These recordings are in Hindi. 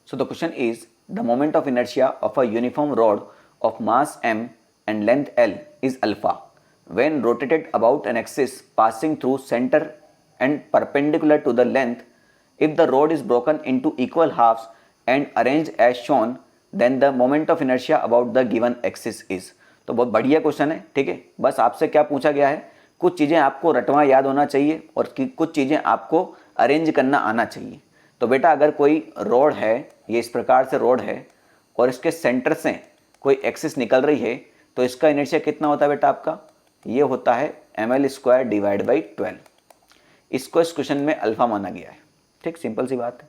So the question is, the moment of inertia of a uniform rod of mass m and length L is alpha when rotated about an axis passing through center and perpendicular to the length. If the rod is broken into equal halves and arranged as shown, then the moment of inertia about the given axis is. तो बहुत बढ़िया क्वेश्चन है, ठीक है। बस आपसे क्या पूछा गया है, कुछ चीज़ें आपको रटवा याद होना चाहिए और कुछ चीज़ें आपको अरेंज करना आना चाहिए। तो बेटा अगर कोई रोड है, ये इस प्रकार से रोड है और इसके सेंटर से कोई एक्सिस निकल रही है, तो इसका इनर्शिया कितना होता है बेटा आपका, ये होता है ml² डिवाइड बाई 12। इसको इस क्वेश्चन में अल्फा माना गया है, ठीक, सिंपल सी बात है।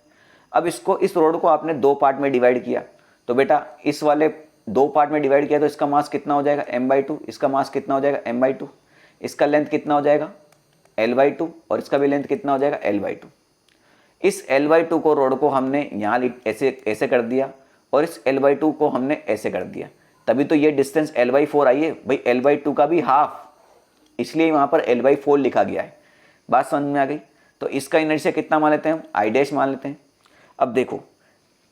अब इसको, इस रोड को आपने दो पार्ट में डिवाइड किया, तो बेटा इस वाले दो पार्ट में डिवाइड किया तो इसका मास कितना हो जाएगा m/2, इसका मास कितना हो जाएगा m/2, इसका लेंथ कितना हो जाएगा l/2 और इसका भी लेंथ कितना हो जाएगा l/2। इस l/2 को रोड को हमने यहाँ ऐसे कर दिया और इस l/2 को हमने ऐसे कर दिया, तभी तो ये डिस्टेंस l/4 आई है भाई, l/2 का भी हाफ, इसलिए वहाँ पर l/4 लिखा गया है। बात समझ में आ गई। तो इसका इनर्शिया कितना मान लेते हैं हम, I' मान लेते हैं। अब देखो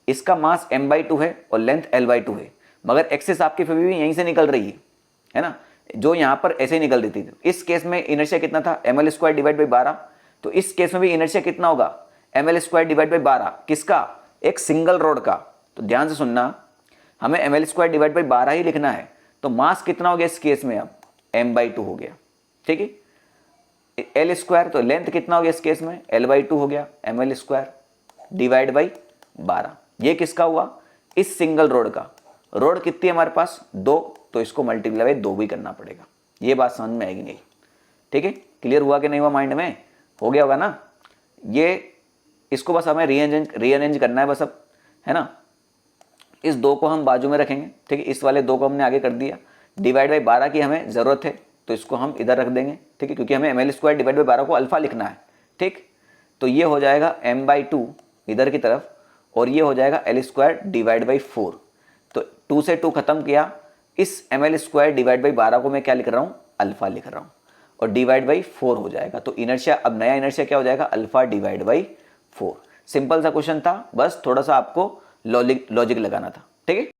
इसका मास m/2 है और लेंथ l/2 है, मगर एक्सिस आपकी फिर भी यहीं से निकल रही है ना, जो यहाँ पर ऐसे ही निकल रही थी। इस केस में इनर्शिया कितना था, ml² डिवाइड बाई 12। तो इस केस में भी इनर्शिया कितना होगा, ml² डिवाइड बाई 12। किसका, एक सिंगल रोड का। तो ध्यान से सुनना, हमें ml² डिवाइड बाई 12 ही लिखना है। तो मास कितना हो गया इस केस में, अब m/2 हो गया, ठीक है। l², तो लेंथ कितना हो गया इस केस में, l/2 हो गया, ml² डिवाइड बाई 12। ये किसका हुआ, इस सिंगल रोड का। रोड कितनी है हमारे पास, 2, तो इसको मल्टीप्लाई बाई 2 भी करना पड़ेगा। ये बात समझ में आएगी नहीं, ठीक है। क्लियर हुआ कि नहीं हुआ, माइंड में हो गया होगा ना। ये इसको बस हमें रीअरेंज करना है बस, अब है ना। इस 2 को हम बाजू में रखेंगे, ठीक है। इस वाले 2 को हमने आगे कर दिया। डिवाइड बाई 12 की हमें ज़रूरत है, तो इसको हम इधर रख देंगे, ठीक है, क्योंकि हमें ml² डिवाइड बाई 12 को अल्फा लिखना है, ठीक। तो ये हो जाएगा m/2 इधर की तरफ, और ये हो जाएगा l² डिवाइड बाई 4। तो 2 से 2 खत्म किया, इस ml² डिवाइड बाई 12 को मैं क्या लिख रहा हूँ, अल्फा लिख रहा हूँ, और डिवाइड बाई 4 हो जाएगा। तो इनर्शिया, अब नया इनर्शिया क्या हो जाएगा, अल्फा डिवाइड बाई 4। सिंपल सा क्वेश्चन था, बस थोड़ा सा आपको लॉजिक लगाना था, ठीक है।